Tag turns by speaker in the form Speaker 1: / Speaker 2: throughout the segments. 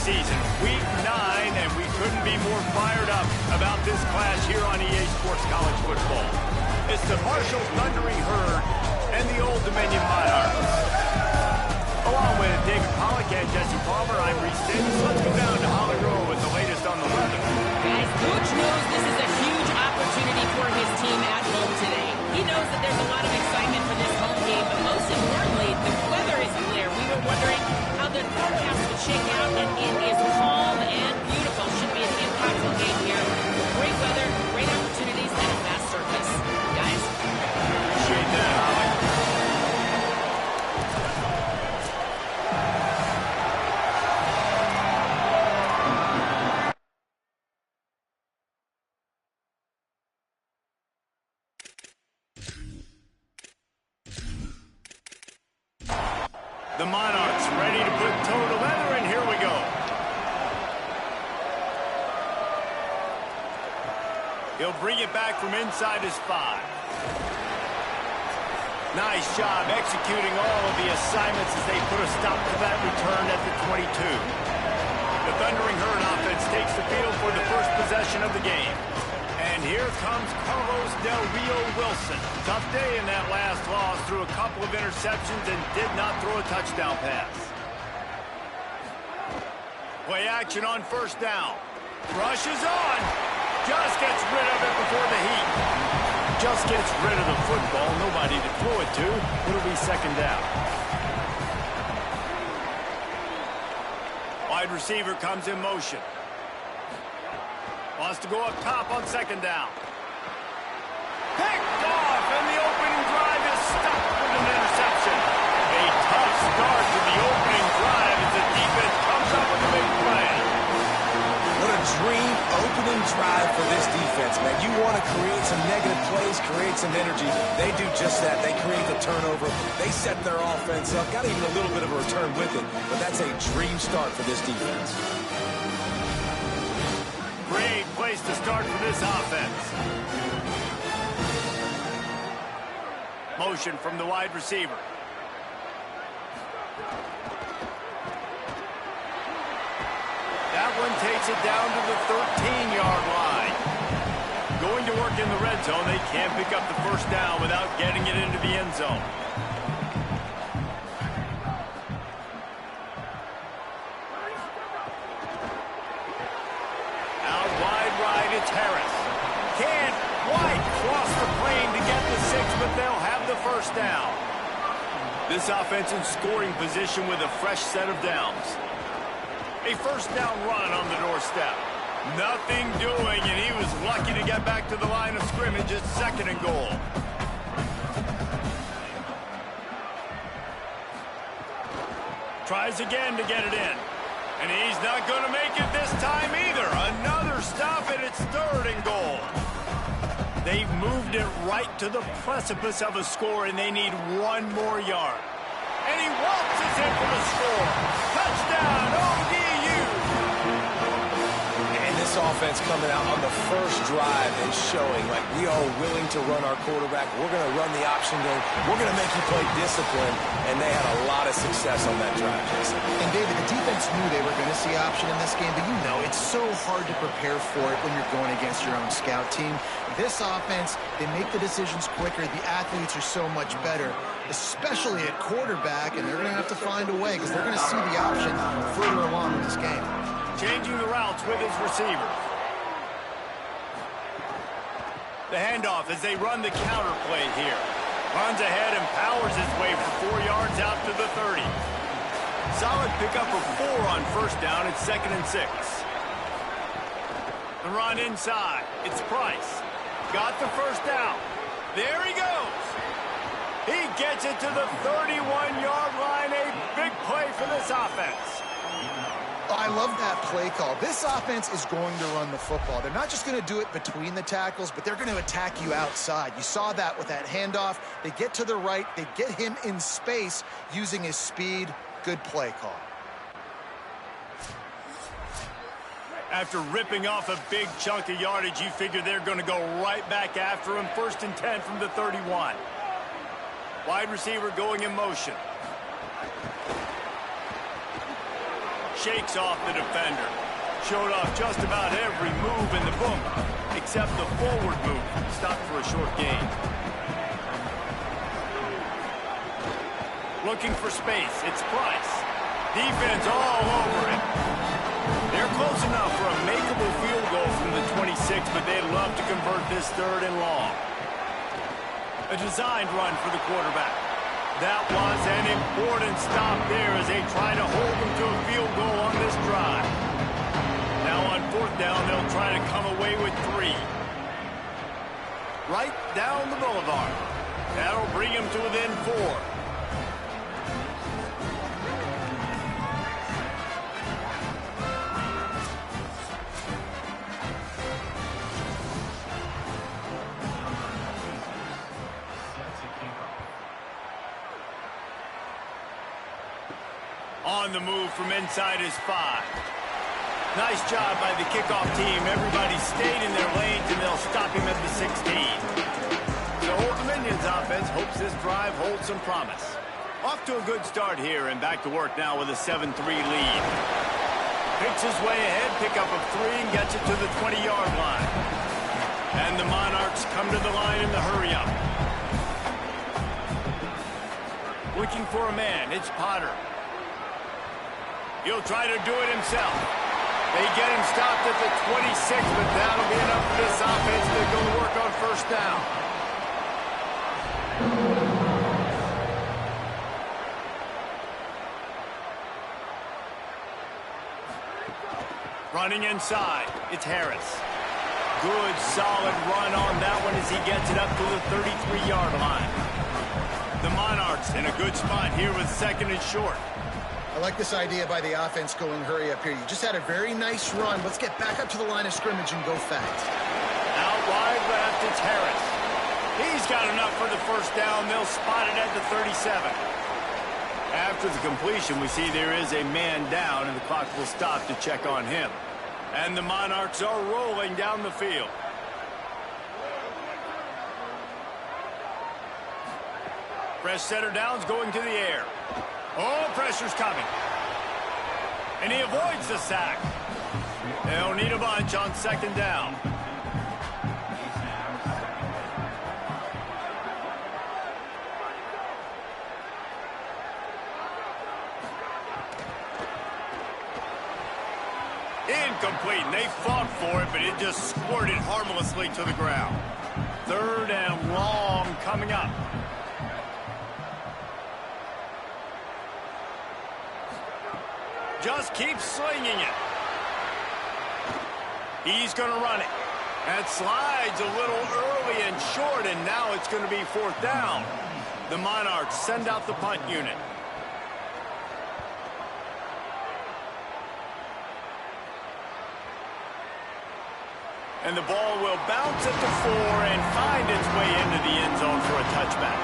Speaker 1: season, week 9, and we couldn't be more fired up about this clash here on EA Sports College Football. It's the Marshall Thundering Herd and the Old Dominion Monarchs. Along with David Pollack and Jesse Palmer, I'm Reese Davis. Let's go down to Holly Rowe with the latest on the weather.
Speaker 2: Guys, Coach knows this is a huge opportunity for his team at home today. He knows that there's a lot of excitement for this home game, but most importantly, the weather is clear. We were wondering how the forecast would shake out, and it is calm and beautiful. Should be an impactful game here. Great weather, great opportunities, and a fast surface. Guys?
Speaker 1: Appreciate that, Holly. The Monarchs ready to put toe to leather, and here we go. He'll bring it back from inside his 5. Nice job executing all of the assignments as they put a stop to that return at the 22. The Thundering Herd offense takes the field for the first possession of the game. And here comes Carlos Del Rio Wilson. Tough day in that last loss, threw a couple of interceptions and did not throw a touchdown pass. Play action on first down. Rushes on. Just gets rid of it before the heat. Just gets rid of the football. Nobody to throw it to. It'll be second down. Wide receiver comes in motion. Wants to go up top on second down. Picked off, and the opening drive is stopped with an interception. A tough start to the opening drive as the defense comes up with a big play.
Speaker 3: What a dream opening drive for this defense, man. You want to create some negative plays, create some energy. They do just that. They create the turnover. They set their offense up. Got even a little bit of a return with it, but that's a dream start for this defense.
Speaker 1: Great place to start for this offense. Motion from the wide receiver. That one takes it down to the 13-yard line. Going to work in the red zone, they can't pick up the first down without getting it into the end zone. It's Harris. Can't quite cross the plane to get the 6, but they'll have the first down. This offense in scoring position with a fresh set of downs. A first down run on the doorstep. Nothing doing, and he was lucky to get back to the line of scrimmage at 2nd and goal. Tries again to get it in. And he's not going to make it this time either. Another stop, and it's 3rd and goal. They've moved it right to the precipice of a score, and they need 1 more yard. And he waltzes in for the score. Touchdown, ODU.
Speaker 3: And this offense coming out on the first drive and showing like we are willing to run our quarterback. We're going to run the option game. We're going to make you play discipline. And they had a lot of success on that drive, Jason.
Speaker 4: And David, the defense knew they were going to see option in this game, but you know it's so hard to prepare for it when you're going against your own scout team. This offense, they make the decisions quicker. The athletes are so much better, especially at quarterback, and they're going to have to find a way because they're going to see the option further along in this game.
Speaker 1: Changing the routes with his receivers. The handoff as they run the counter play here. Runs ahead and powers his way for 4 yards out to the 30. Solid pickup of 4 on first down. It's 2nd and 6. The run inside. It's Price. Got the first down. There he goes. He gets it to the 31-yard line. A big play for this offense.
Speaker 4: I love that play call. This offense is going to run the football. They're not just going to do it between the tackles, but they're going to attack you outside. You saw that with that handoff. They get to the right. They get him in space using his speed. Good play call.
Speaker 1: After ripping off a big chunk of yardage, you figure they're going to go right back after him. 1st and 10 from the 31. Wide receiver going in motion. shakes off the defender. Showed off just about every move in the book, except the forward move. Stopped for a short gain. Looking for space. It's Price. Defense all over it. They're close enough for a makeable field goal from the 26, but they'd love to convert this 3rd and long. A designed run for the quarterback. That was an important stop there as they try to hold them to a field goal on this drive. Now on 4th down, they'll try to come away with 3. Right down the boulevard. That'll bring them to within 4. On the move from inside his 5. Nice job by the kickoff team. Everybody stayed in their lanes, and they'll stop him at the 16. So Old Dominion's offense hopes this drive holds some promise. Off to a good start here, and back to work now with a 7-3 lead. Picks his way ahead, pickup of 3, and gets it to the 20-yard line. And the Monarchs come to the line in the hurry-up. Looking for a man, it's Potter. He'll try to do it himself. They get him stopped at the 26, but that'll be enough for this offense to go to work on 1st down. Running inside, it's Harris. Good, solid run on that one as he gets it up to the 33-yard line. The Monarchs in a good spot here with 2nd and short.
Speaker 4: I like this idea by the offense going hurry up here. You just had a very nice run. Let's get back up to the line of scrimmage and go fast.
Speaker 1: Out wide left, it's Harris. He's got enough for the 1st down. They'll spot it at the 37. After the completion, we see there is a man down, and the clock will stop to check on him. And the Monarchs are rolling down the field. Fresh center downs going to the air. Oh, pressure's coming. And he avoids the sack. They'll need a bunch on 2nd down. Incomplete. And they fought for it, but it just squirted harmlessly to the ground. 3rd and long coming up. Just keeps slinging it. He's going to run it. That slides a little early and short, and now it's going to be 4th down. The Monarchs send out the punt unit. And the ball will bounce at the 4 and find its way into the end zone for a touchback.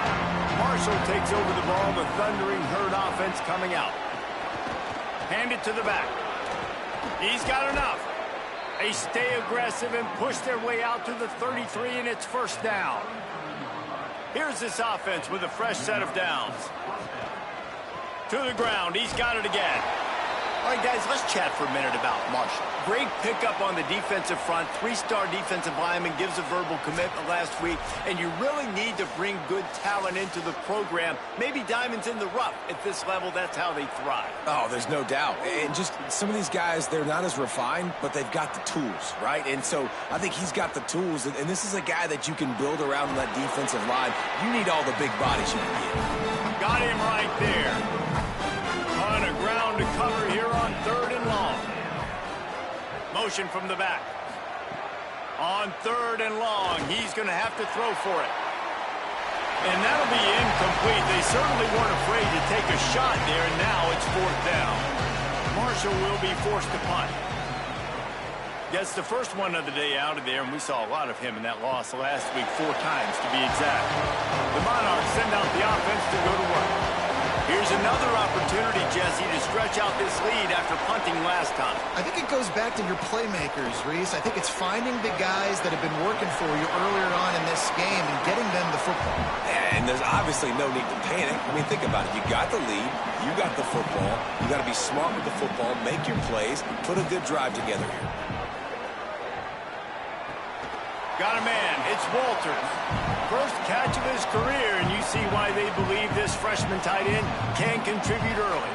Speaker 1: Marshall takes over the ball. The Thundering Herd offense coming out. Hand it to the back. He's got enough. They stay aggressive and push their way out to the 33, and it's 1st down. Here's this offense with a fresh set of downs. To the ground. He's got it again. All right, guys, let's chat for a minute about Marshall. Great pickup on the defensive front. 3-star defensive lineman, gives a verbal commitment last week. And you really need to bring good talent into the program. Maybe diamonds in the rough. At this level, that's how they thrive.
Speaker 3: Oh, there's no doubt. And just some of these guys, they're not as refined, but they've got the tools, right? And so I think he's got the tools. And this is a guy that you can build around that defensive line. You need all the big bodies you can get.
Speaker 1: Got him right there. On a ground to cover here on 3rd and long. Motion from the back. On 3rd and long, he's going to have to throw for it. And that'll be incomplete. They certainly weren't afraid to take a shot there, and now it's 4th down. Marshall will be forced to punt. Gets the first one of the day out of there, and we saw a lot of him in that loss last week, 4 times to be exact. The Monarchs send out the offense to go to work. Here's another opportunity, Jesse, to stretch out this lead after punting last time.
Speaker 4: I think it goes back to your playmakers, Reese. I think it's finding the guys that have been working for you earlier on in this game and getting them the football.
Speaker 3: And there's obviously no need to panic. I mean, think about it. You got the lead. You got the football. You got to be smart with the football, make your plays, put a good drive together here.
Speaker 1: Got a man. It's Walters. First catch of his career, and you see why they believe this freshman tight end can contribute early.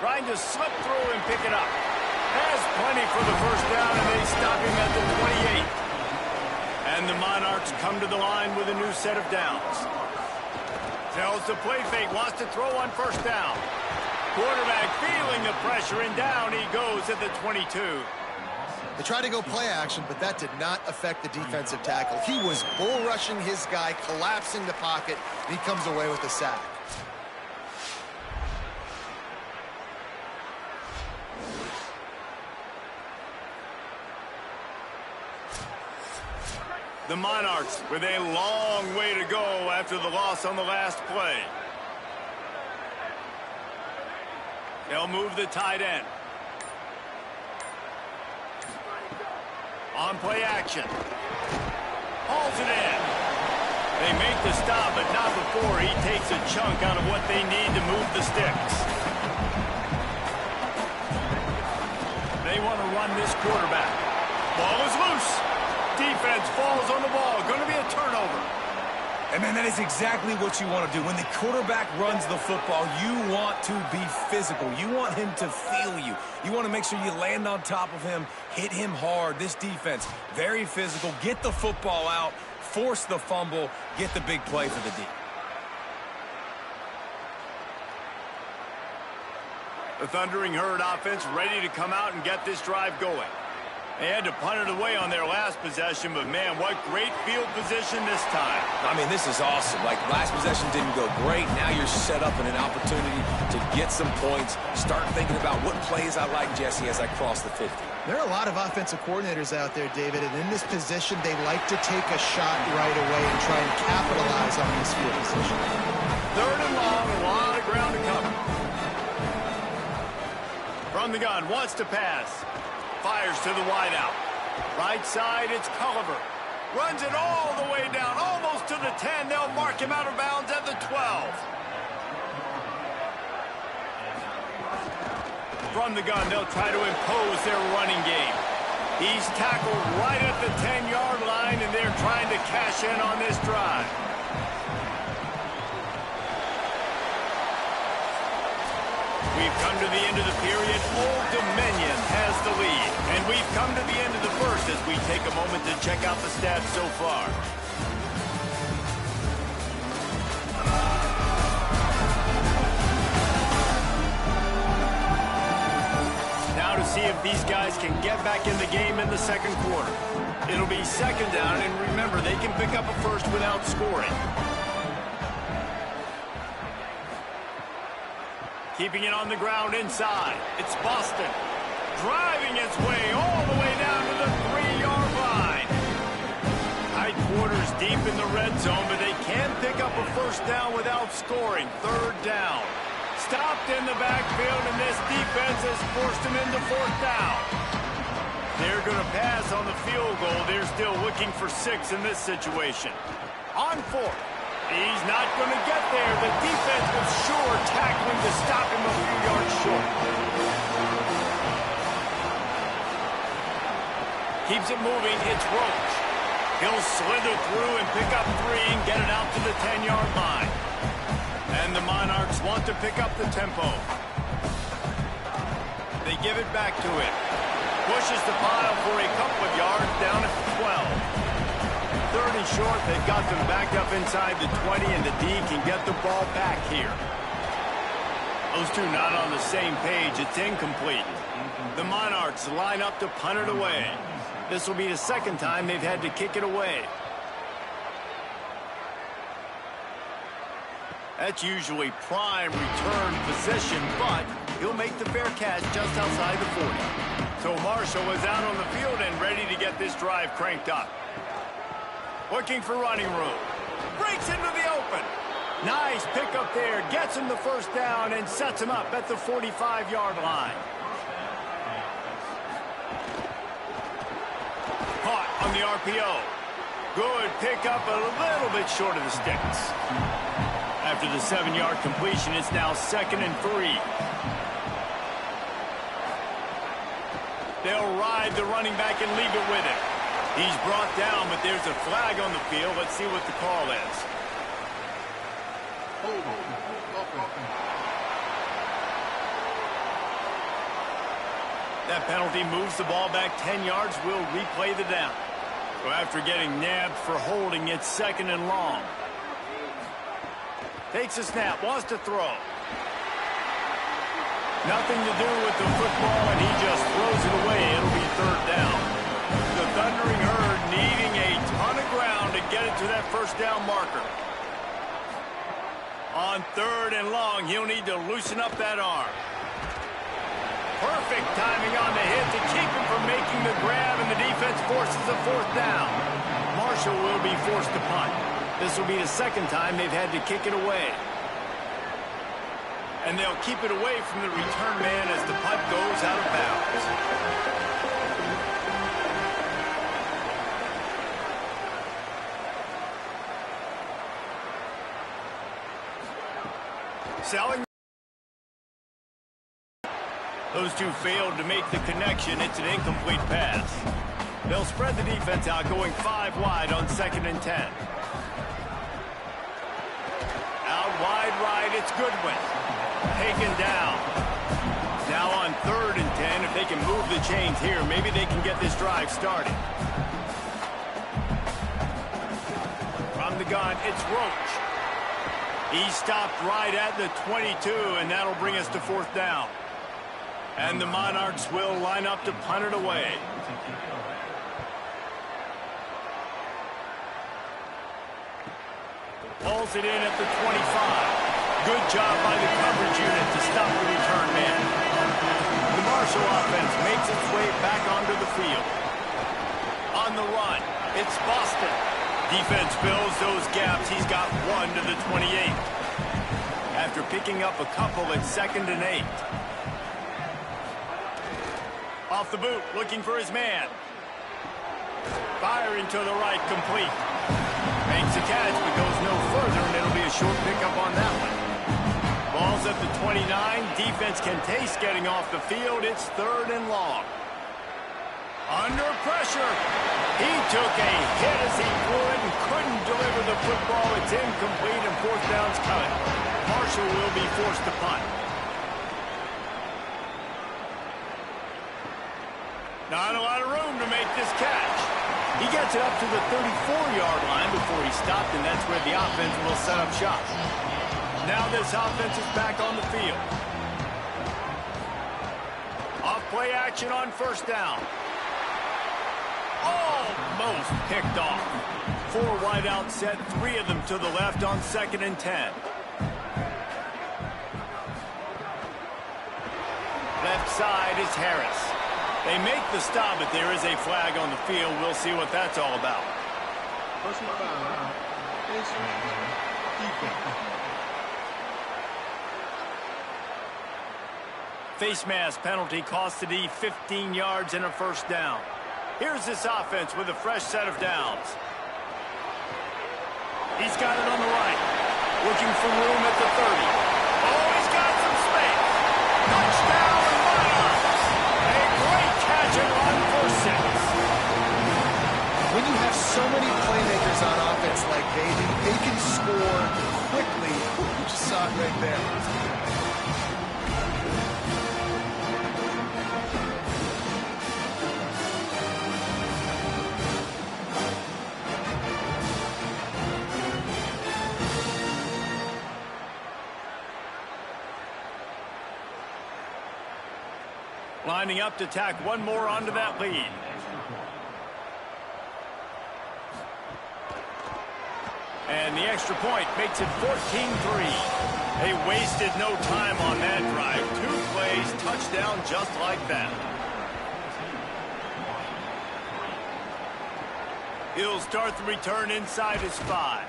Speaker 1: Trying to slip through and pick it up. Has plenty for the first down, and they stop him at the 28. And the Monarchs come to the line with a new set of downs. Tells the play fake, wants to throw on first down. Quarterback feeling the pressure, and down he goes at the 22.
Speaker 4: They tried to go play action, but that did not affect the defensive tackle. He was bull rushing his guy, collapsing the pocket, and he comes away with a sack.
Speaker 1: The Monarchs with a long way to go after the loss on the last play. They'll move the tight end. On play action. Hauls it in. They make the stop, but not before he takes a chunk out of what they need to move the sticks. They want to run this quarterback. Ball is loose. Defense falls on the ball. Going to be a turnover.
Speaker 3: And, man, that is exactly what you want to do. When the quarterback runs the football, you want to be physical. You want him to feel you. You want to make sure you land on top of him, hit him hard. This defense, very physical. Get the football out, force the fumble, get the big play for the D.
Speaker 1: The Thundering Herd offense ready to come out and get this drive going. They had to punt it away on their last possession, but, man, what great field position this time.
Speaker 3: I mean, this is awesome. Like, last possession didn't go great. Now you're set up in an opportunity to get some points. Start thinking about what plays I like, Jesse, as I cross the 50.
Speaker 4: There are a lot of offensive coordinators out there, David, and in this position, they like to take a shot right away and try and capitalize on this field position.
Speaker 1: Third and long, a lot of ground to cover. From the gun, wants to pass. Fires to the wideout. Right side, it's Culliver. Runs it all the way down, almost to the 10. They'll mark him out of bounds at the 12. From the gun, they'll try to impose their running game. He's tackled right at the 10-yard line, and they're trying to cash in on this drive. We've come to the end of the period. Old Dominion has the lead. And we've come to the end of the first as we take a moment to check out the stats so far. Now to see if these guys can get back in the game in the second quarter. It'll be second down, and remember, they can pick up a first without scoring. Keeping it on the ground inside. It's Boston. Driving its way all the way down to the 3-yard line. Tight quarters deep in the red zone, but they can pick up a first down without scoring. Third down. Stopped in the backfield, and this defense has forced them into fourth down. They're going to pass on the field goal. They're still looking for 6 in this situation. On fourth. He's not going to get there. The defense was sure tackling to stop him a few yards short. Keeps it moving. It's Roach. He'll slither through and pick up 3 and get it out to the 10-yard line. And the Monarchs want to pick up the tempo. They give it back to him. Pushes the pile for a couple of yards down at the 12. Third and short, they've got them back up inside the 20, and the D can get the ball back here. Those two not on the same page. It's incomplete. The Monarchs line up to punt it away. This will be the second time they've had to kick it away. That's usually prime return position, but he'll make the fair catch just outside the 40. So Marshall is out on the field and ready to get this drive cranked up. Looking for running room. breaks into the open. Nice pickup there. Gets him the first down and sets him up at the 45-yard line. Caught on the RPO. Good pickup, a little bit short of the sticks. After the 7-yard completion, it's now 2nd and 3. They'll ride the running back and leave it with him. He's brought down, but there's a flag on the field. Let's see what the call is. That penalty moves the ball back 10 yards. We'll replay the down. So after getting nabbed for holding, it's 2nd and long. Takes a snap, wants to throw. Nothing to do with the football, and he just throws it away. It'll be 3rd down. The Thundering Herd needing a ton of ground to get it to that first down marker. On 3rd and long, he'll need to loosen up that arm. Perfect timing on the hit to keep him from making the grab, and the defense forces a 4th down. Marshall will be forced to punt. This will be the 2nd time they've had to kick it away. And they'll keep it away from the return man as the punt goes out of bounds. Selling. Those two failed to make the connection. It's an incomplete pass. They'll spread the defense out, going 5 wide on 2nd and 10. Out wide right, it's Goodwin. Taken down. Now on 3rd and 10, if they can move the chains here, maybe they can get this drive started. From the gun, it's Roach. He stopped right at the 22, and that'll bring us to 4th down. And the Monarchs will line up to punt it away. Pulls it in at the 25. Good job by the coverage unit to stop the return man. The Marshall offense makes its way back onto the field. On the run, it's Boston. Defense fills those gaps. He's got 1 to the 28. After picking up a couple at 2nd and 8. Off the boot, looking for his man. Firing to the right, complete. Makes a catch, but goes no further, and it'll be a short pickup on that one. Ball's at the 29. Defense can taste getting off the field. It's 3rd and long. Under pressure. He took a hit as he threw it and couldn't deliver the football. It's incomplete, and 4th down's coming. Marshall will be forced to punt. Not a lot of room to make this catch. He gets it up to the 34-yard line before he stopped, and that's where the offense will set up shop. Now this offense is back on the field. Off play action on 1st down. Almost picked off. 4 wide out set, 3 of them to the left on 2nd and 10. Left side is Harris. They make the stop, but there is a flag on the field. We'll see what that's all about. Face mask penalty cost the D 15 yards and a 1st down. Here's this offense with a fresh set of downs. He's got it on the right. Looking for room at the 30. Oh, he's got some space. Touchdown, Monarchs. A great catch and run for 6.
Speaker 4: When you have so many playmakers on offense like they can score quickly. You just saw it right there.
Speaker 1: Lining up to tack one more onto that lead. And the extra point makes it 14-3. They wasted no time on that drive. 2 plays, touchdown just like that. He'll start the return inside his 5.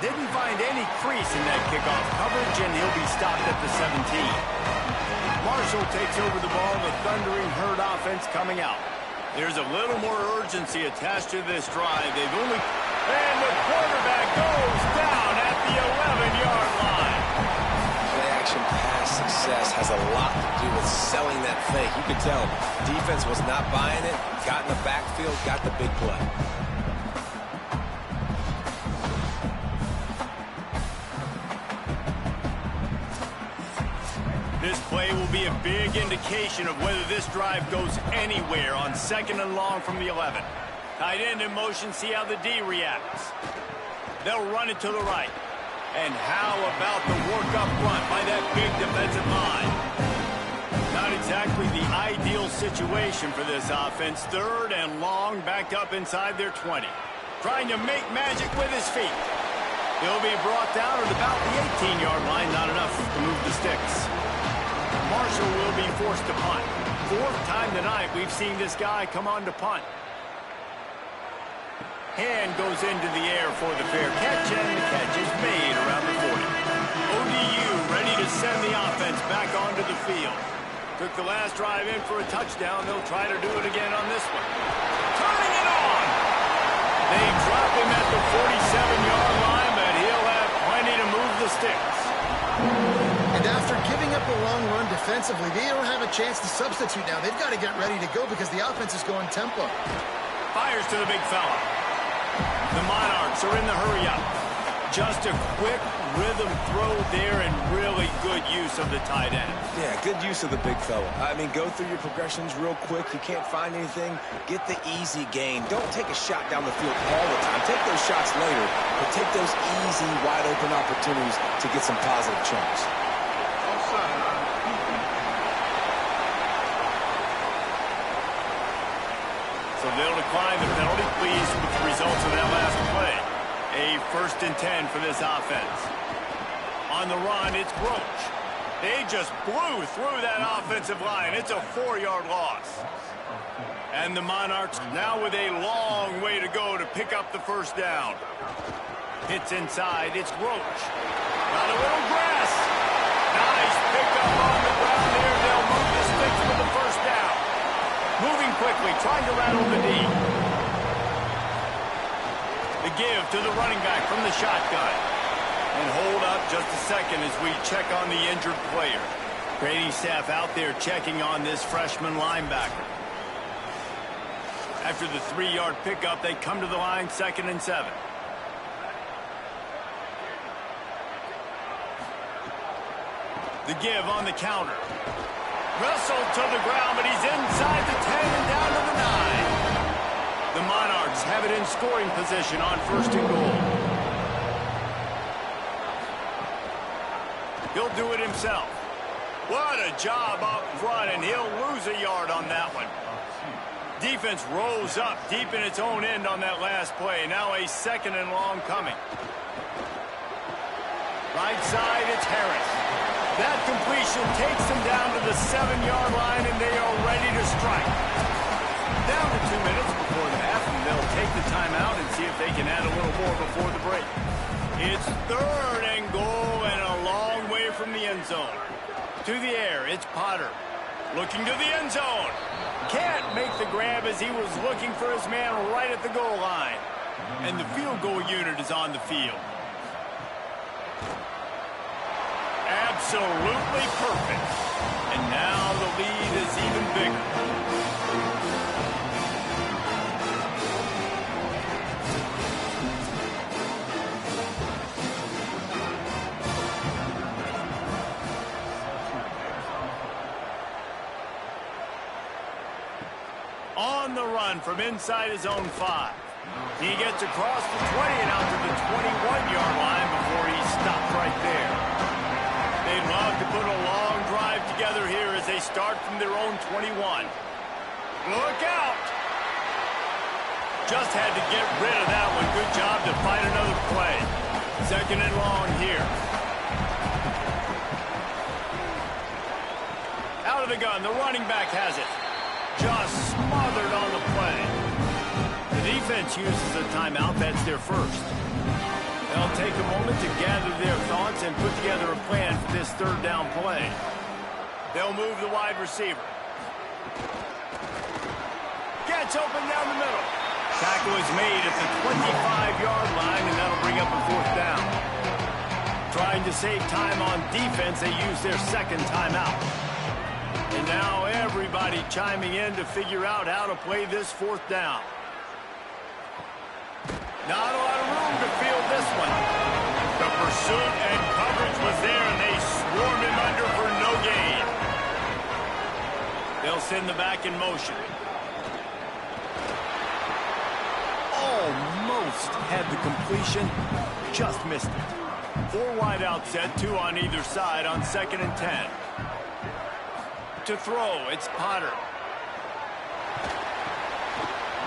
Speaker 1: Didn't find any crease in that kickoff coverage, and he'll be stopped at the 17. Marshall takes over the ball, the Thundering Herd offense coming out. There's a little more urgency attached to this drive. They've only... And the quarterback goes down at the 11-yard line.
Speaker 3: Play-action pass success has a lot to do with selling that fake. You could tell defense was not buying it, got in the backfield, got the big play.
Speaker 1: This play will be a big indication of whether this drive goes anywhere on 2nd and long from the 11. Tight end in motion, see how the D reacts. They'll run it to the right. And how about the work up front by that big defensive line? Not exactly the ideal situation for this offense. 3rd and long, backed up inside their 20. Trying to make magic with his feet. He'll be brought down at about the 18-yard line. Not enough to move the sticks. Marshall will be forced to punt. 4th time tonight we've seen this guy come on to punt. Hand goes into the air for the fair catch, and the catch is made around the 40. ODU ready to send the offense back onto the field. Took the last drive in for a touchdown. They'll try to do it again on this one. Turning it on! They drop him at the 47-yard line, but he'll have plenty to move the sticks.
Speaker 4: And after giving up a long run defensively, they don't have a chance to substitute now. They've got to get ready to go because the offense is going tempo.
Speaker 1: Fires to the big fella. The Monarchs are in the hurry-up. Just a quick rhythm throw there and really good use of the tight end.
Speaker 3: Yeah, good use of the big fella. I mean, go through your progressions real quick. You can't find anything. Get the easy gain. Don't take a shot down the field all the time. Take those shots later, but take those easy, wide-open opportunities to get some positive chunks.
Speaker 1: So they'll decline the penalty, pleased with the results of that last play. A 1st and 10 for this offense. On the run, it's Roach. They just blew through that offensive line. It's a 4-yard loss. And the Monarchs now with a long way to go to pick up the 1st down. Hits inside, it's Roach. Got a little grass. Nice pickup on the ground there. They'll move the sticks for the 1st down. Moving quickly, trying to rattle the D. The give to the running back from the shotgun. And hold up just a second as we check on the injured player. Training staff out there checking on this freshman linebacker. After the 3-yard pickup, they come to the line 2nd and 7. The give on the counter. Wrestled to the ground, but he's inside the 10 and down to the 9. The Monarchs have it in scoring position on 1st and goal. He'll do it himself. What a job up front, and he'll lose a yard on that one. Defense rolls up deep in its own end on that last play. Now a 2nd and long coming. Right side, it's Harris. That completion takes them down to the 7-yard line, and they are ready to strike. Down to 2 minutes before the half, and they'll take the timeout and see if they can add a little more before the break. It's 3rd and goal and a long way from the end zone. To the air, it's Potter. Looking to the end zone. Can't make the grab as he was looking for his man right at the goal line. And the field goal unit is on the field. Absolutely perfect. And now the lead is even bigger. On the run from inside his own 5. He gets across the 20 and out to the 21-yard line before he's stopped right there. They'd love to put a long drive together here as they start from their own 21. Look out! Just had to get rid of that one. Good job to fight another play. 2nd and long here. Out of the gun, the running back has it. Just smothered on the play. The defense uses a timeout. That's their 1st. They'll take a moment to gather their thoughts and put together a plan for this third down play. They'll move the wide receiver. Gets open down the middle. Tackle is made at the 25-yard line, and that'll bring up a fourth down. Trying to save time on defense, they use their second timeout. And now everybody chiming in to figure out how to play this fourth down. Not a lot of room to field this one. The pursuit and coverage was there, and they swarmed him under for no gain. They'll send the back in motion. Almost had the completion, just missed it. 4 wide out set, 2 on either side on 2nd and 10. To throw, it's Potter.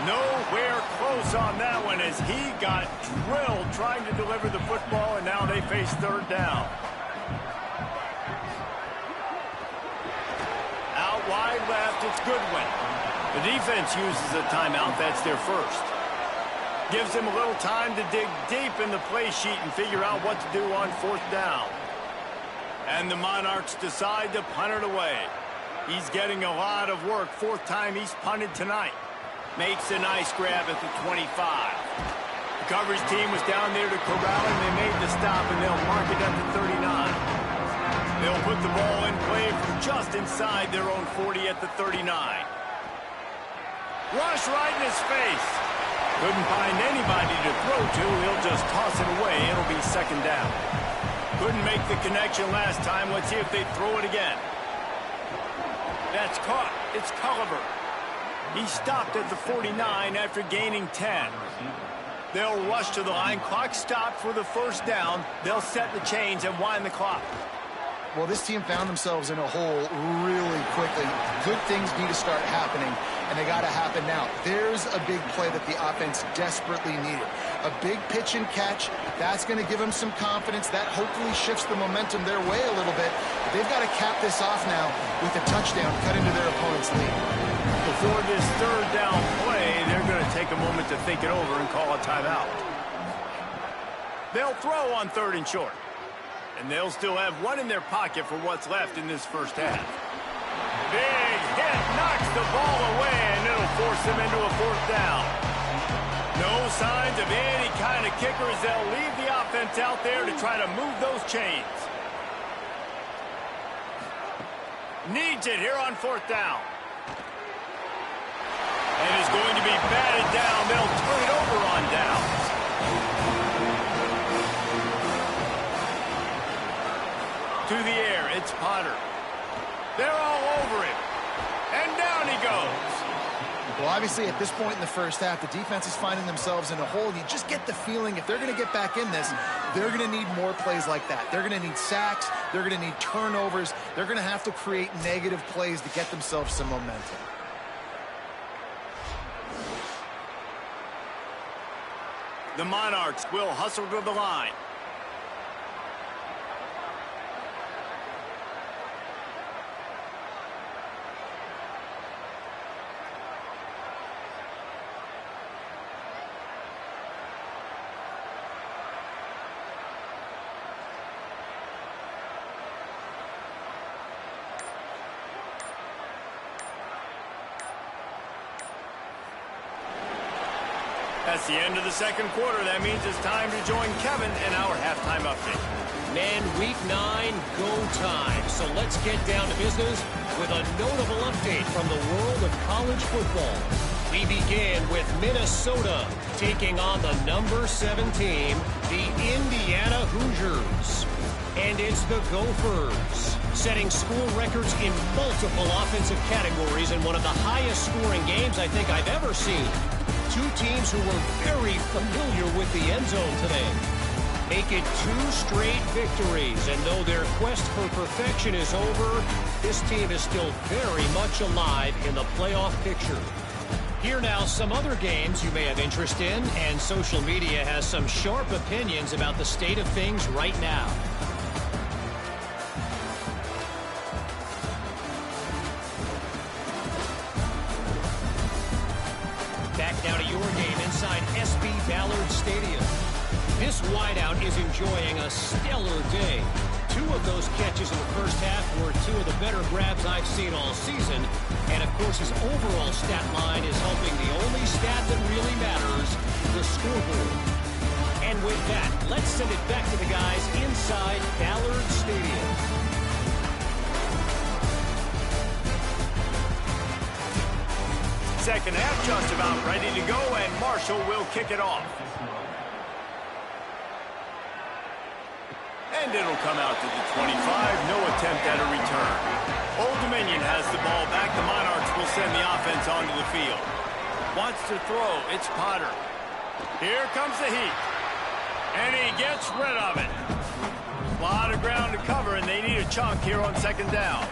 Speaker 1: Nowhere close on that one as he got drilled trying to deliver the football, and now they face third down. Out wide left, it's Goodwin. The defense uses a timeout. That's their first. Gives him a little time to dig deep in the play sheet and figure out what to do on fourth down. And the Monarchs decide to punt it away. He's getting a lot of work. 4th time he's punted tonight. Makes a nice grab at the 25. The coverage team was down there to corral him. They made the stop, and they'll mark it at the 39. They'll put the ball in play from just inside their own 40 at the 39. Rush right in his face. Couldn't find anybody to throw to. He'll just toss it away. It'll be 2nd down. Couldn't make the connection last time. Let's see if they throw it again. That's caught. It's Culliver. He stopped at the 49 after gaining 10. They'll rush to the line. Clock stopped for the first down. They'll set the chains and wind the clock.
Speaker 4: Well, this team found themselves in a hole really quickly. Good things need to start happening, and they got to happen now. There's a big play that the offense desperately needed. A big pitch and catch. That's going to give them some confidence. That hopefully shifts the momentum their way a little bit. But they've got to cap this off now with a touchdown cut into their opponent's lead.
Speaker 1: Before this third down play, they're going to take a moment to think it over and call a timeout. They'll throw on 3rd and short. And they'll still have 1 in their pocket for what's left in this first half. Big hit, knocks the ball away, and it'll force them into a 4th down. No signs of any kind of kickers. They'll leave the offense out there to try to move those chains. Needs it here on 4th down. And is going to be batted down. They'll turn it over on downs. To the air, it's Potter. They're all over him. And down he goes.
Speaker 4: Well, obviously, at this point in the first half, the defense is finding themselves in a hole. You just get the feeling if they're going to get back in this, they're going to need more plays like that. They're going to need sacks. They're going to need turnovers. They're going to have to create negative plays to get themselves some momentum.
Speaker 1: The Monarchs will hustle to the line. That's the end of the second quarter. That means it's time to join Kevin in our halftime update.
Speaker 5: Man, week 9, go time. So let's get down to business with a notable update from the world of college football. We begin with Minnesota taking on the number 7 team, the Indiana Hoosiers. And it's the Gophers, setting school records in multiple offensive categories in one of the highest scoring games I think I've ever seen. 2 teams who were very familiar with the end zone today. Make it 2 straight victories, and though their quest for perfection is over, this team is still very much alive in the playoff picture. Here now, some other games you may have interest in, and social media has some sharp opinions about the state of things right now. Back now to your game inside SB Ballard Stadium. This wideout is enjoying a stellar day. 2 of those catches in the first half were 2 of the better grabs I've seen all season. And, of course, his overall stat line is helping the only stat that really matters, the scoreboard. And with that, let's send it back to the guys inside Ballard Stadium.
Speaker 1: Second half just about ready to go, and Marshall will kick it off. And it'll come out to the 25. No attempt at a return. Old Dominion has the ball back. The Monarchs will send the offense onto the field. Wants to throw. It's Potter. Here comes the heat. And he gets rid of it. A lot of ground to cover, and they need a chunk here on second down.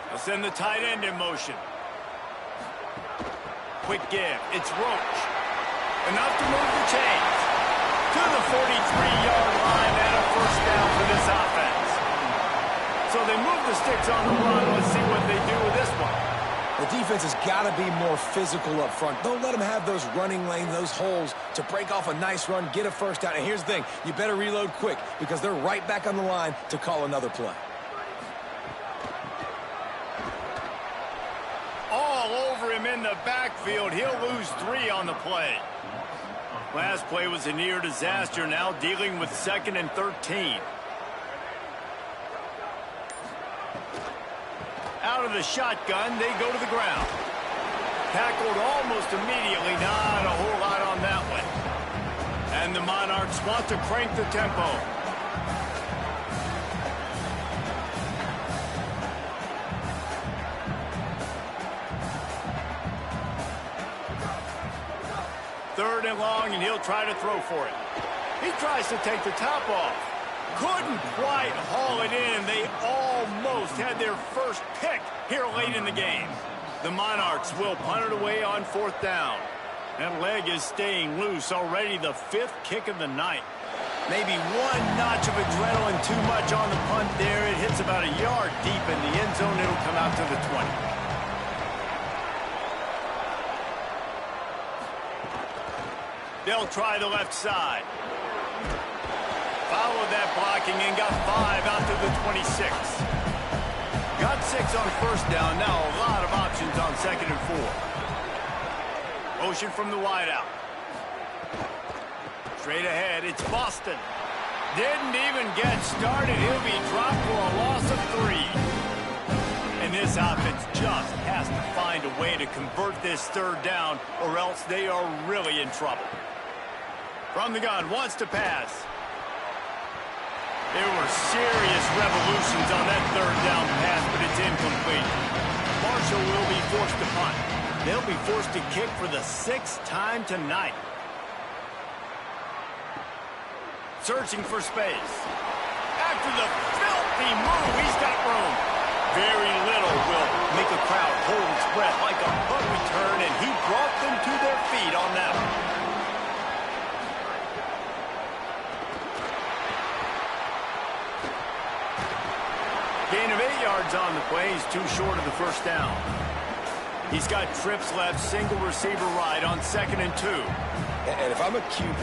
Speaker 1: They'll send the tight end in motion. Quick give. It's Roach. Enough to move the chains. To the 43-yard line and a first down for this offense. So they move the sticks on the run. Let's see what they do with this one.
Speaker 3: The defense has got to be more physical up front. Don't let them have those running lanes, those holes to break off a nice run, get a first down. And here's the thing, you better reload quick because they're right back on the line to call another play.
Speaker 1: All over him in the backfield. He'll lose 3 on the play. Last play was a near disaster, now dealing with 2nd and 13. Out of the shotgun, they go to the ground. Tackled almost immediately, not a whole lot on that one. And the Monarchs want to crank the tempo. Third and long, and he'll try to throw for it. He tries to take the top off. Couldn't quite haul it in. They almost had their first pick here late in the game. The Monarchs will punt it away on 4th down. That leg is staying loose. Already the 5th kick of the night. Maybe 1 notch of adrenaline too much on the punt there. It hits about a yard deep in the end zone. It'll come out to the 20. They'll try the left side. Followed that blocking and got 5 out to the 26. Got 6 on first down. Now a lot of options on 2nd and 4. Motion from the wideout. Straight ahead, it's Boston. Didn't even get started. He'll be dropped for a loss of 3. And this offense just has to find a way to convert this 3rd down, or else they are really in trouble. From the gun, wants to pass. There were serious revolutions on that 3rd down pass, but it's incomplete. Marshall will be forced to punt. They'll be forced to kick for the 6th time tonight. Searching for space. After the filthy move, he's got room. Very little will make a crowd hold its breath like a punt return, and he brought them to their feet on that one. Gain of 8 yards on the play. He's too short of the first down. He's got trips left, single receiver right on 2nd and 2.
Speaker 3: And if I'm a QB,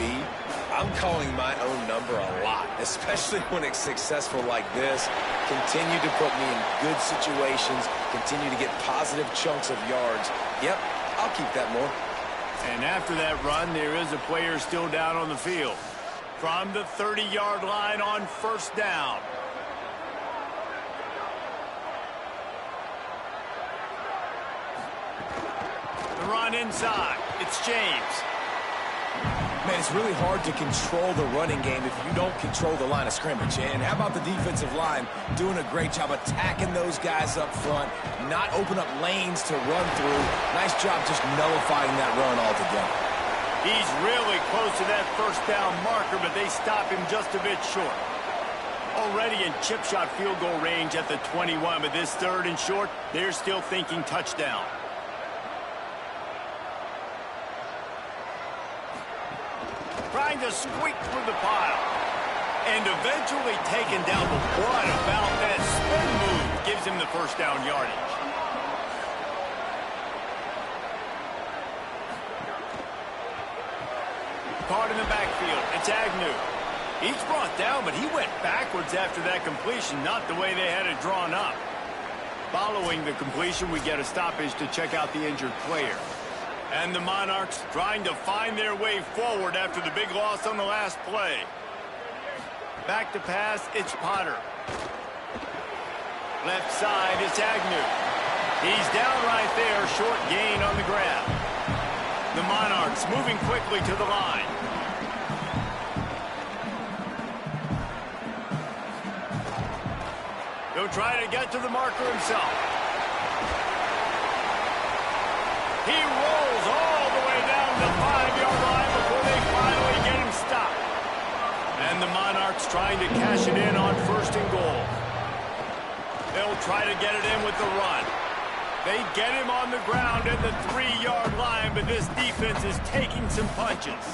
Speaker 3: I'm calling my own number a lot, especially when it's successful like this. Continue to put me in good situations, continue to get positive chunks of yards. Yep, I'll keep that more.
Speaker 1: And after that run, there is a player still down on the field. From the 30-yard line on first down. Run inside. It's James.
Speaker 3: Man, it's really hard to control the running game if you don't control the line of scrimmage. And how about the defensive line doing a great job attacking those guys up front, not open up lanes to run through. Nice job just nullifying that run altogether.
Speaker 1: He's really close to that first down marker, but they stop him just a bit short. Already in chip shot field goal range at the 21, but this 3rd and short, they're still thinking touchdown. Trying to squeak through the pile. And eventually taken down. But what about that spin move? Gives him the first down yardage. caught in the backfield. It's Agnew. He's brought down, but he went backwards after that completion, not the way they had it drawn up. Following the completion, we get a stoppage to check out the injured player. And the Monarchs trying to find their way forward after the big loss on the last play. Back to pass, it's Potter. Left side, it's Agnew. He's down right there, short gain on the grab. The Monarchs moving quickly to the line. He'll try to get to the marker himself. He rolls all the way down the 5-yard line before they finally get him stopped. And the Monarchs trying to cash it in on 1st and goal. They'll try to get it in with the run. They get him on the ground at the 3-yard line, but this defense is taking some punches.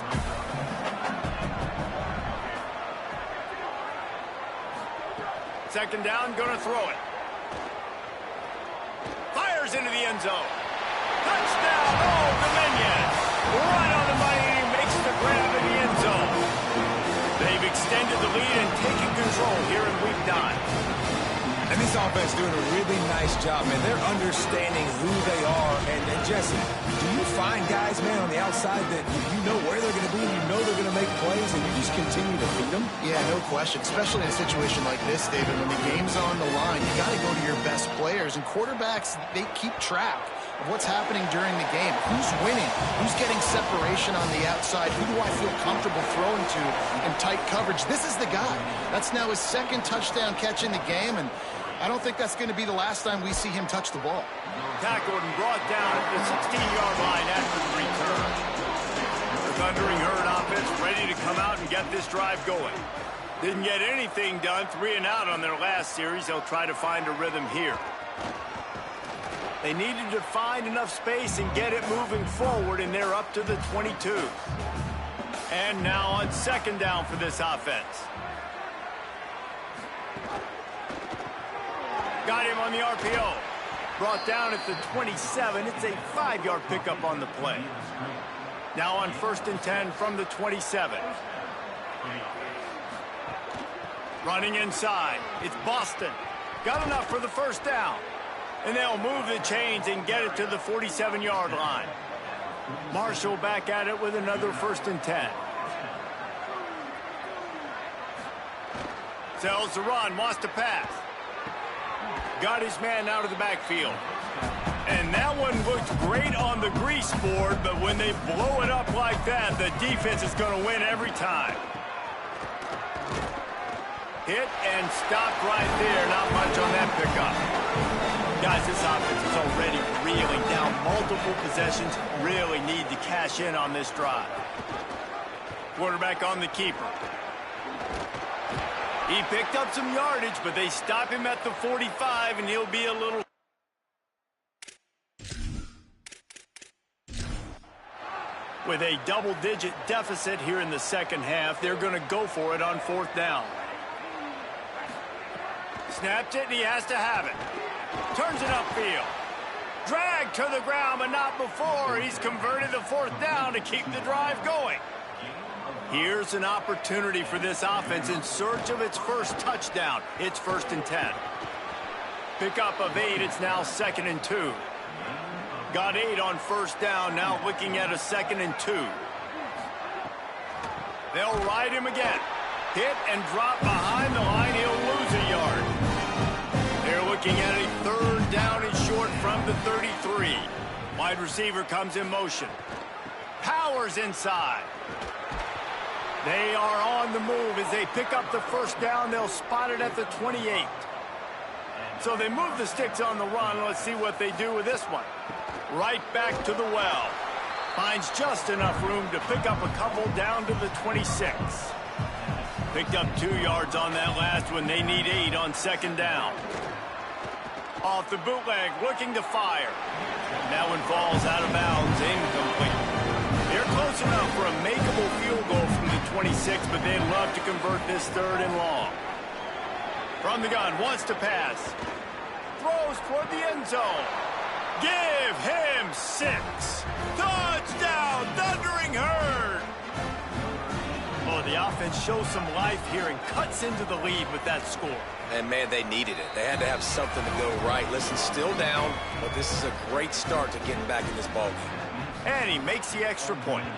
Speaker 1: Second down, gonna throw it. Fires into the end zone. Touchdown, oh, Dominion. Right on the money, and he makes the grab in the end zone. They've extended the lead and taken control here in week 9.
Speaker 3: And this offense doing a really nice job, man. They're understanding who they are. And Jesse, do you find guys, man, on the outside that you know where they're going to be, you know they're going to make plays, and you just continue to feed them?
Speaker 4: Yeah, no question, especially in a situation like this, David, when the game's on the line, you got to go to your best players. And quarterbacks, they keep track of what's happening during the game. Who's winning? Who's getting separation on the outside? Who do I feel comfortable throwing to in tight coverage? This is the guy. That's now his 2nd touchdown catch in the game, and I don't think that's going to be the last time we see him touch the ball.
Speaker 1: Tackled and brought down at the 16-yard line after the return. The Thundering Herd offense ready to come out and get this drive going. Didn't get anything done, 3 and out on their last series. They'll try to find a rhythm here. They needed to find enough space and get it moving forward, and they're up to the 22. And now on 2nd down for this offense. Got him on the RPO. Brought down at the 27. It's a 5-yard pickup on the play. Now on 1st and 10 from the 27. Running inside. It's Boston. Got enough for the 1st down. And they'll move the chains and get it to the 47-yard line. Marshall back at it with another 1st and 10. Sells the run, wants to pass. Got his man out of the backfield. And that one looked great on the grease board, but when they blow it up like that, the defense is going to win every time. Hit and stopped right there. Not much on that pickup. Guys, this offense is already reeling down multiple possessions. Really need to cash in on this drive. Quarterback on the keeper. He picked up some yardage, but they stop him at the 45, and he'll be a little... With a double-digit deficit here in the 2nd half, they're going to go for it on 4th down. Snapped it, and he has to have it. Turns it upfield. Dragged to the ground, but not before. He's converted the 4th down to keep the drive going. Here's an opportunity for this offense in search of its 1st touchdown. It's 1st and 10. Pickup of 8. It's now 2nd and 2. Got 8 on 1st down. Now looking at a 2nd and 2. They'll ride him again. Hit and drop behind the line. He'll lose a yard. They're looking at a 3rd down and short from the 33. Wide receiver comes in motion. Powers inside. They are on the move as they pick up the 1st down. They'll spot it at the 28. So they move the sticks on the run. Let's see what they do with this one. Right back to the well. Finds just enough room to pick up a couple down to the 26. Picked up 2 yards on that last one. They need 8 on 2nd down. Off the bootleg, looking to fire. That one falls out of bounds, incomplete. They're close enough for a makeable field goal from the 26, but they'd love to convert this 3rd and long. From the gun, wants to pass. Throws toward the end zone. Give him 6. Touchdown, Thundering Herd. The offense shows some life here and cuts into the lead with that score.
Speaker 3: And, man, they needed it. They had to have something to go right. Listen, still down, but this is a great start to getting back in this ballgame.
Speaker 1: And he makes the extra point.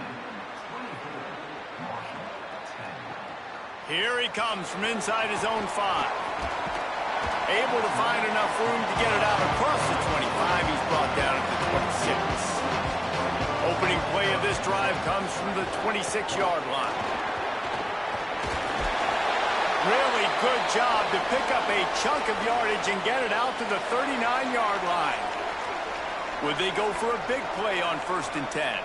Speaker 1: Here he comes from inside his own 5. Able to find enough room to get it out across the 25. He's brought down at the 26. Opening play of this drive comes from the 26-yard line. Really good job to pick up a chunk of yardage and get it out to the 39-yard line. Would they go for a big play on 1st and 10?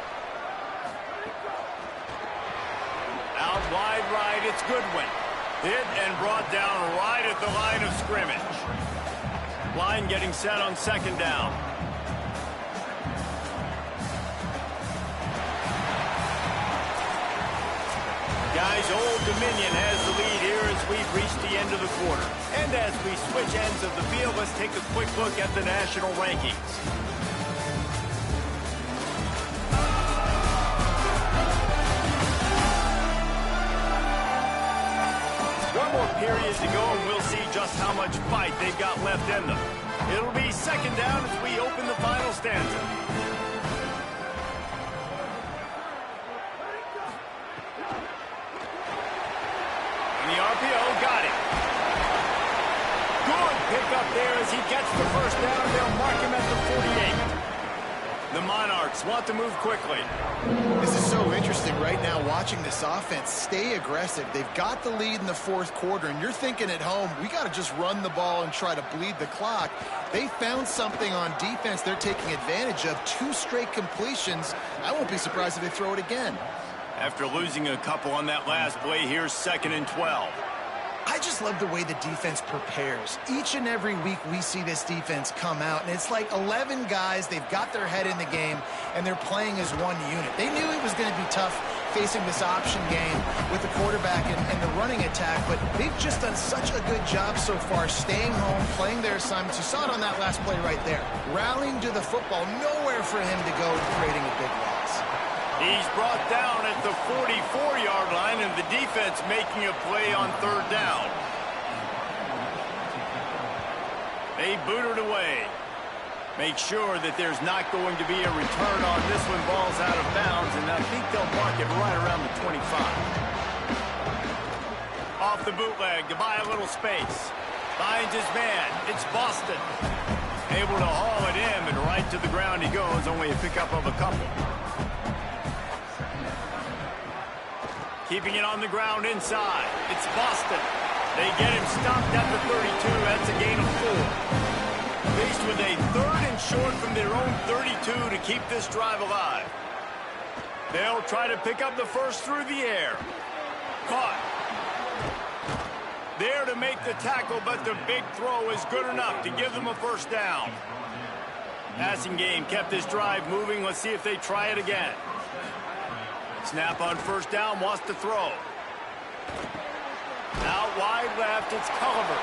Speaker 1: Out wide right, it's Goodwin. Hit and brought down right at the line of scrimmage. Line getting set on 2nd down. Guys, Old Dominion has the lead here as we've reached the end of the quarter. And as we switch ends of the field, let's take a quick look at the national rankings. One more period to go, and we'll see just how much fight they've got left in them. It'll be 2nd down as we open the final stanza. The RPO got it. Good pick up there as he gets the 1st down. They'll mark him at the 48. The Monarchs want to move quickly.
Speaker 4: This is so interesting right now watching this offense stay aggressive. They've got the lead in the 4th quarter, and you're thinking at home, we got to just run the ball and try to bleed the clock. They found something on defense they're taking advantage of. 2 straight completions. I won't be surprised if they throw it again.
Speaker 1: After losing a couple on that last play, here's 2nd and 12.
Speaker 4: I just love the way the defense prepares. Each and every week we see this defense come out, and it's like 11 guys, they've got their head in the game, and they're playing as one unit. They knew it was going to be tough facing this option game with the quarterback and the running attack, but they've just done such a good job so far staying home, playing their assignments. You saw it on that last play right there. Rallying to the football, nowhere for him to go and creating a big loss.
Speaker 1: He's brought down at the 44-yard line, and the defense making a play on 3rd down. They boot it away. Make sure that there's not going to be a return on this one. Ball's out of bounds, and I think they'll mark it right around the 25. Off the bootleg to buy a little space. Finds his man. It's Boston. Able to haul it in, and right to the ground he goes. Only a pickup of a couple. Keeping it on the ground inside. It's Boston. They get him stopped at the 32. That's a gain of 4. Faced with a 3rd and short from their own 32 to keep this drive alive. They'll try to pick up the 1st through the air. Caught. There to make the tackle, but the big throw is good enough to give them a 1st down. Passing game kept this drive moving. Let's see if they try it again. Snap on 1st down, wants to throw. Out wide left, it's Culliver.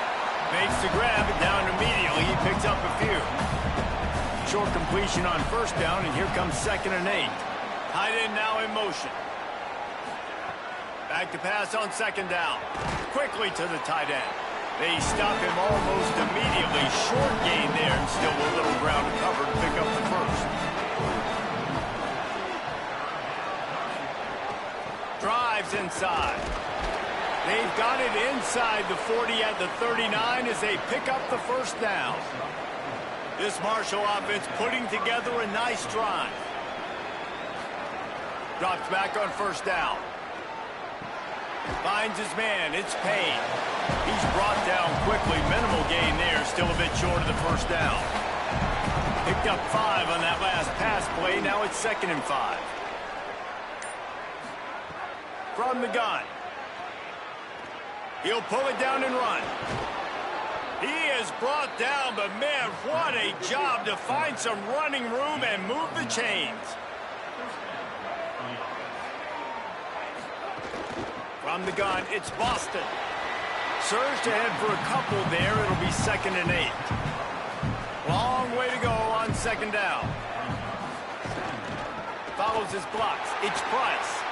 Speaker 1: Makes the grab, and down immediately. He picks up a few. Short completion on 1st down, and here comes 2nd and 8. Tight end now in motion. Back to pass on 2nd down. Quickly to the tight end. They stop him almost immediately. Short gain there, and still a little ground to cover to pick up the 1st. Drives inside. They've got it inside the 40 at the 39 as they pick up the 1st down. This Marshall offense putting together a nice drive. Drops back on 1st down. Finds his man. It's Payne. He's brought down quickly. Minimal gain there. Still a bit short of the 1st down. Picked up 5 on that last pass play. Now it's 2nd and 5. From the gun. He'll pull it down and run. He is brought down, but man, what a job to find some running room and move the chains. From the gun, it's Boston. Surged ahead for a couple there. It'll be 2nd and 8. Long way to go on 2nd down. Follows his blocks. It's Price.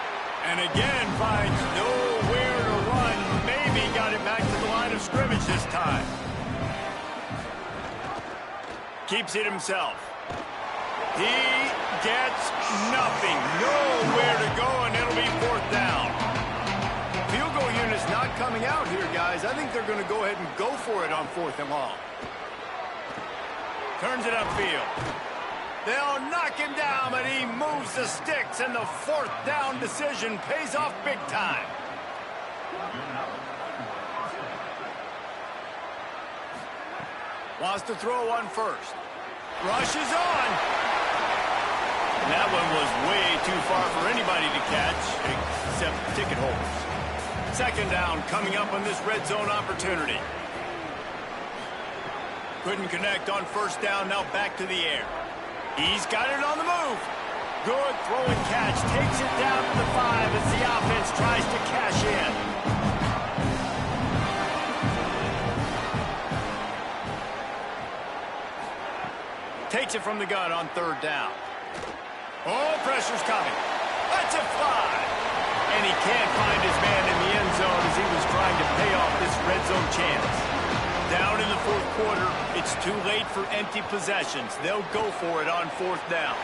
Speaker 1: And again finds nowhere to run. Maybe got it back to the line of scrimmage this time. Keeps it himself. He gets nothing. Nowhere to go, and it'll be 4th down. Field goal unit's not coming out here, guys. I think they're going to go ahead and go for it on 4th and long. Turns it upfield. They'll knock him down, but he moves the sticks, and the 4th down decision pays off big time. Wants to throw on first. Rushes on. And that one was way too far for anybody to catch, except ticket holders. 2nd down coming up on this red zone opportunity. Couldn't connect on 1st down, now back to the air. He's got it on the move. Good throw and catch. Takes it down to the 5 as the offense tries to cash in. Takes it from the gun on 3rd down. Oh, pressure's coming. That's a fly. And he can't find his man in the end zone as he was trying to pay off this red zone chance. Down in the 4th quarter, it's too late for empty possessions. They'll go for it on 4th down.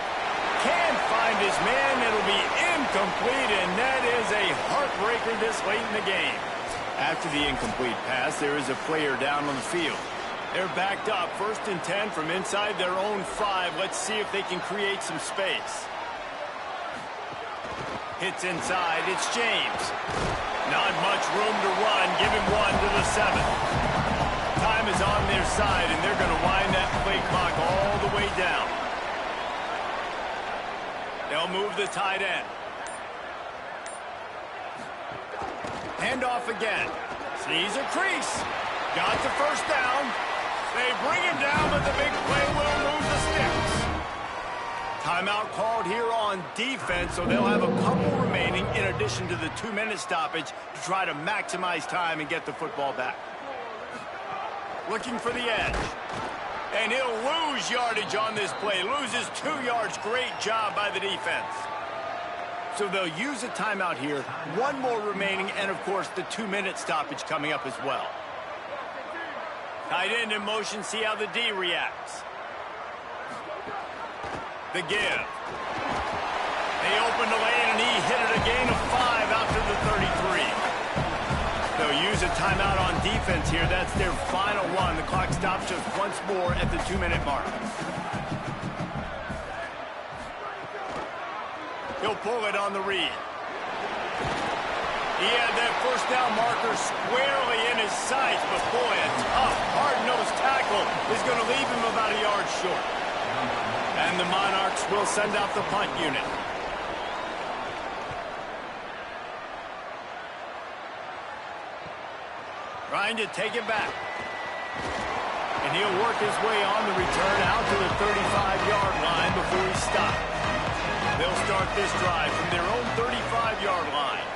Speaker 1: Can't find his man. It'll be incomplete, and that is a heartbreaker this late in the game. After the incomplete pass, there is a player down on the field. They're backed up, 1st and 10 from inside their own 5. Let's see if they can create some space. Hits inside. It's James. Not much room to run. Give him 1 to the 7. Time is on their side, and they're going to wind that play clock all the way down. They'll move the tight end. Handoff again. Sees a crease. Got the 1st down. They bring him down, but the big play will move the sticks. Timeout called here on defense, so they'll have a couple remaining in addition to the 2-minute stoppage to try to maximize time and get the football back. Looking for the edge. And he'll lose yardage on this play. Loses 2 yards. Great job by the defense. So they'll use a timeout here. 1 more remaining, and of course the 2-minute stoppage coming up as well. Tight end in motion. See how the D reacts. The give. They opened the lane, and he hit it a gain of 5 out to the 33. They'll use a timeout on defense here. That's their final one. The clock stops just once more at the 2-minute mark. He'll pull it on the read. He had that 1st down marker squarely in his sights, but boy, a tough, hard-nosed tackle is going to leave him about a yard short. And the Monarchs will send out the punt unit. Trying to take it back. And he'll work his way on the return out to the 35-yard line before he stopped. They'll start this drive from their own 35-yard line.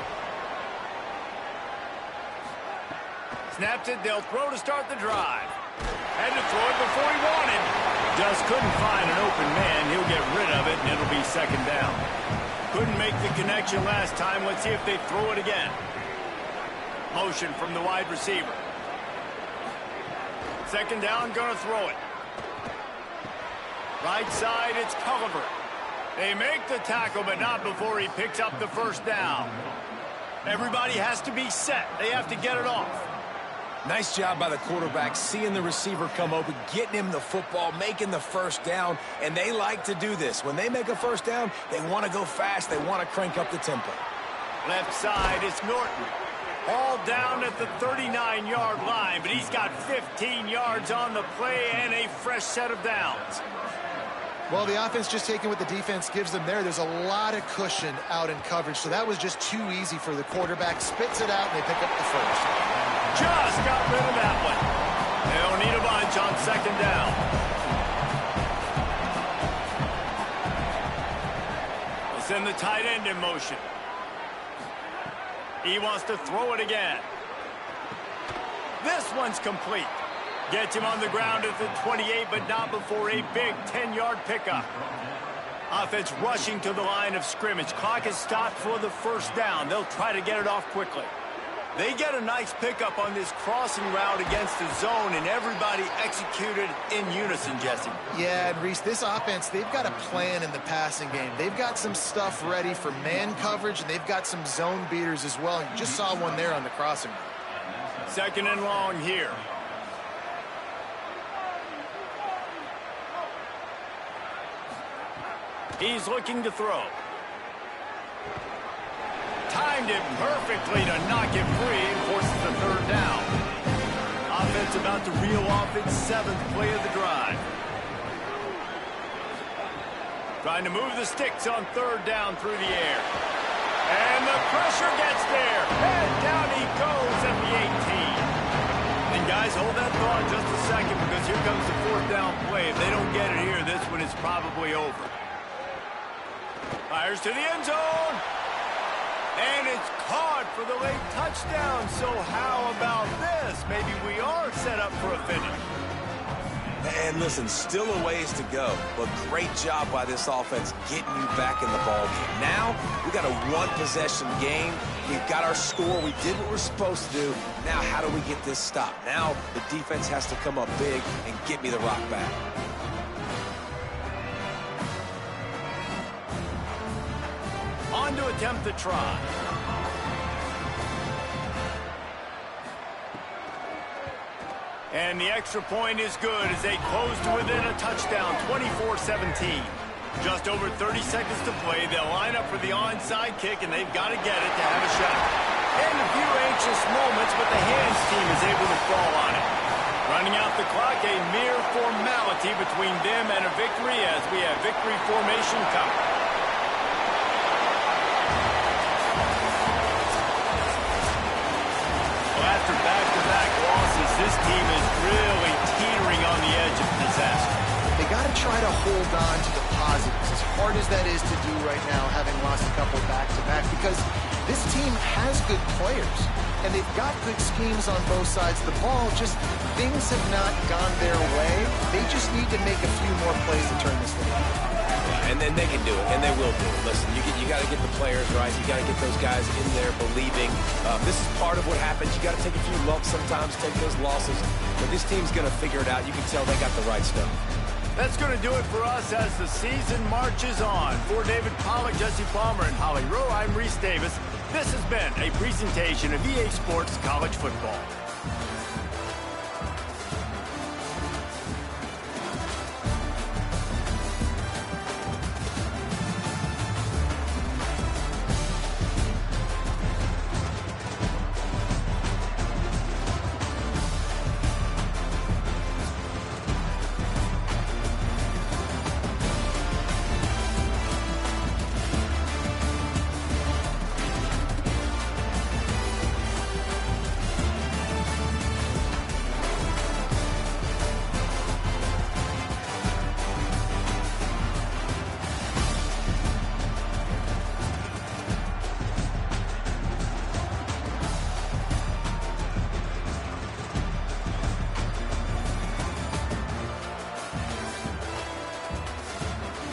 Speaker 1: Snaps it, they'll throw to start the drive. Had to throw it before he wanted. Just couldn't find an open man. He'll get rid of it, and it'll be 2nd down. Couldn't make the connection last time. Let's see if they throw it again. Motion from the wide receiver. 2nd down, gonna throw it. Right side, it's Culliver. They make the tackle, but not before he picks up the 1st down. Everybody has to be set. They have to get it off.
Speaker 3: Nice job by the quarterback, seeing the receiver come open, getting him the football, making the 1st down, and they like to do this. When they make a 1st down, they want to go fast. They want to crank up the tempo.
Speaker 1: Left side, it's Norton. All down at the 39-yard line, but he's got 15 yards on the play and a fresh set of downs.
Speaker 4: Well, the offense just taking what the defense gives them there. There's a lot of cushion out in coverage, so that was just too easy for the quarterback. Spits it out, and they pick up the 1st.
Speaker 1: Just got rid of that one. They'll need a bunch on 2nd down. They'll send the tight end in motion. He wants to throw it again. This one's complete. Gets him on the ground at the 28, but not before a big 10-yard pickup. Offense rushing to the line of scrimmage. Clock is stopped for the first down. They'll try to get it off quickly. They get a nice pickup on this crossing route against the zone, and everybody executed in unison, Jesse.
Speaker 4: Yeah, and Reese, this offense, they've got a plan in the passing game. They've got some stuff ready for man coverage, and they've got some zone beaters as well. You just saw one there on the crossing route.
Speaker 1: Second and long here. He's looking to throw. Timed it perfectly to knock it free and forces the third down. Offense about to reel off its 7th play of the drive. Trying to move the sticks on third down through the air. And the pressure gets there. And down he goes at the 18. And guys, hold that thought just a second, because here comes the 4th down play. If they don't get it here, this one is probably over. Fires to the end zone. And it's caught for the late touchdown. So how about this? Maybe we are set up for a finish.
Speaker 3: And listen, still a ways to go, but great job by this offense getting you back in the ballgame. Now, we got a one-possession game. We've got our score. We did what we're supposed to do. Now, how do we get this stopped? Now, the defense has to come up big and get me the rock back.
Speaker 1: On to attempt the try. And the extra point is good as they close to within a touchdown, 24-17. Just over 30 seconds to play. They'll line up for the onside kick, and they've got to get it to have a shot. And a few anxious moments, but the hands team is able to fall on it. Running out the clock, a mere formality between them and a victory as we have victory formation coming. After back-to-back losses, this team is really teetering on the edge of disaster.
Speaker 4: They got to try to hold on to the positives, as hard as that is to do right now, having lost a couple back-to-back, because this team has good players, and they've got good schemes on both sides of the ball. Just things have not gone their way. They just need to make a few more plays to turn this thing around.
Speaker 3: And then they can do it, and they will do it. Listen, you got to get the players right. You got to get those guys in there believing. This is part of what happens. You got to take a few lumps sometimes, take those losses. But this team's going to figure it out. You can tell they got the right stuff.
Speaker 1: That's going to do it for us as the season marches on. For David Pollack, Jesse Palmer, and Holly Rowe, I'm Reese Davis. This has been a presentation of EA Sports College Football.